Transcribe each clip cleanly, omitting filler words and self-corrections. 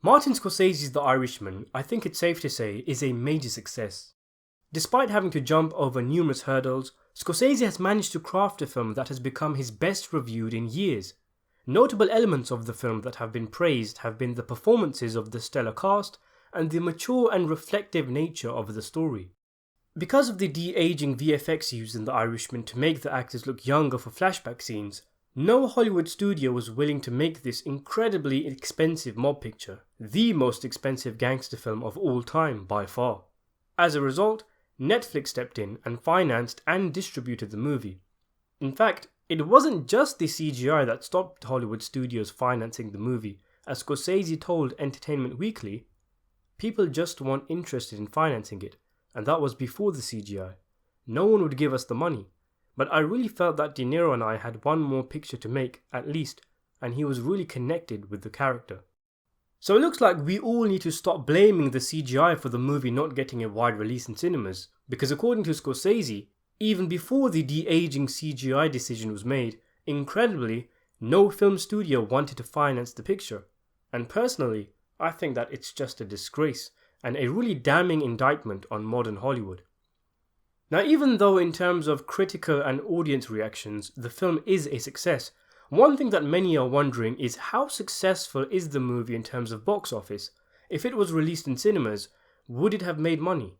Martin Scorsese's The Irishman, I think it's safe to say, is a major success. Despite having to jump over numerous hurdles, Scorsese has managed to craft a film that has become his best reviewed in years. Notable elements of the film that have been praised have been the performances of the stellar cast and the mature and reflective nature of the story. Because of the de-aging VFX used in The Irishman to make the actors look younger for flashback scenes, no Hollywood studio was willing to make this incredibly expensive mob picture, the most expensive gangster film of all time by far. As a result, Netflix stepped in and financed and distributed the movie. In fact, it wasn't just the CGI that stopped Hollywood studios financing the movie. As Scorsese told Entertainment Weekly, people just weren't interested in financing it, and that was before the CGI. No one would give us the money. But I really felt that De Niro and I had one more picture to make, at least, and he was really connected with the character. So it looks like we all need to stop blaming the CGI for the movie not getting a wide release in cinemas, because according to Scorsese, even before the de-aging CGI decision was made, incredibly, no film studio wanted to finance the picture. And personally, I think that it's just a disgrace, and a really damning indictment on modern Hollywood. Now, even though in terms of critical and audience reactions, the film is a success, one thing that many are wondering is how successful is the movie in terms of box office? If it was released in cinemas, would it have made money?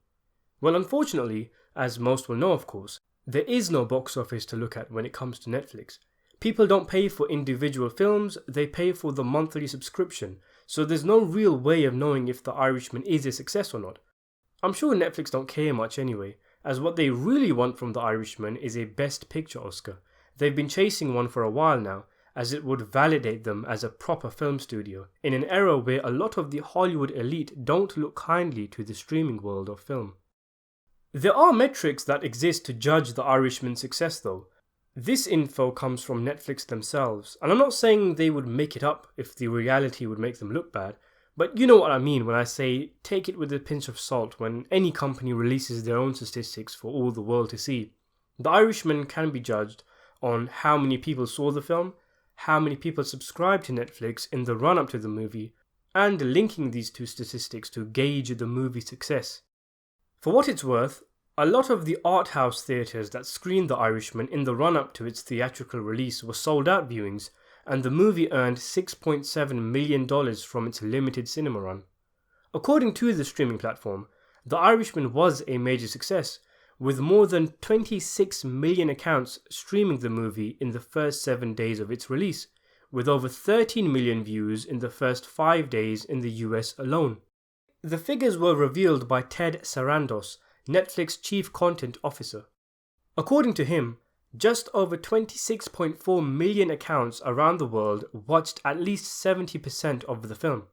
Well, unfortunately, as most will know of course, there is no box office to look at when it comes to Netflix. People don't pay for individual films, they pay for the monthly subscription, so there's no real way of knowing if The Irishman is a success or not. I'm sure Netflix don't care much anyway, as what they really want from The Irishman is a Best Picture Oscar. They've been chasing one for a while now, as it would validate them as a proper film studio, in an era where a lot of the Hollywood elite don't look kindly to the streaming world of film. There are metrics that exist to judge The Irishman's success though. This info comes from Netflix themselves, and I'm not saying they would make it up if the reality would make them look bad, but you know what I mean when I say take it with a pinch of salt when any company releases their own statistics for all the world to see. The Irishman can be judged on how many people saw the film, how many people subscribed to Netflix in the run-up to the movie, and linking these two statistics to gauge the movie's success. For what it's worth, a lot of the art house theatres that screened The Irishman in the run-up to its theatrical release were sold-out viewings, and the movie earned $6.7 million from its limited cinema run. According to the streaming platform, The Irishman was a major success, with more than 26 million accounts streaming the movie in the first 7 days of its release, with over 13 million views in the first 5 days in the US alone. The figures were revealed by Ted Sarandos, Netflix Chief Content Officer. According to him, just over 26.4 million accounts around the world watched at least 70% of the film.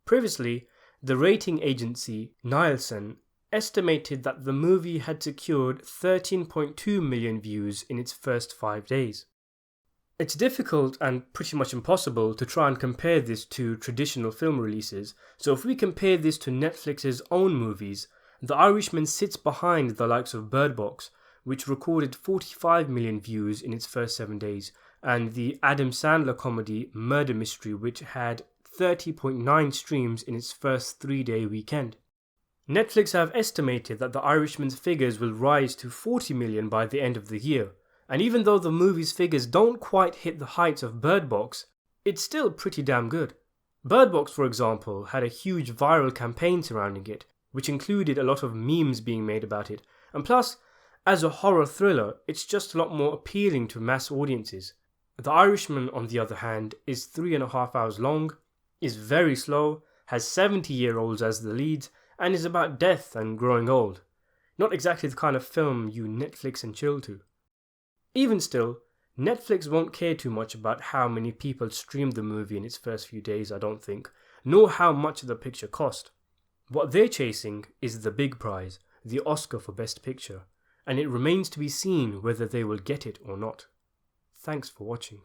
Previously, the rating agency Nielsen estimated that the movie had secured 13.2 million views in its first 5 days. It's difficult and pretty much impossible to try and compare this to traditional film releases, so if we compare this to Netflix's own movies, The Irishman sits behind the likes of Bird Box, which recorded 45 million views in its first 7 days, and the Adam Sandler comedy Murder Mystery, which had 30.9 streams in its first 3-day weekend. Netflix have estimated that The Irishman's figures will rise to 40 million by the end of the year, and even though the movie's figures don't quite hit the heights of Bird Box, it's still pretty damn good. Bird Box, for example, had a huge viral campaign surrounding it, which included a lot of memes being made about it, and plus, as a horror thriller, it's just a lot more appealing to mass audiences. The Irishman, on the other hand, is 3.5 hours long, is very slow, has 70-year-olds as the leads, and is about death and growing old. Not exactly the kind of film you Netflix and chill to. Even still, Netflix won't care too much about how many people streamed the movie in its first few days, I don't think, nor how much the picture cost. What they're chasing is the big prize, the Oscar for Best Picture, and it remains to be seen whether they will get it or not. Thanks for watching.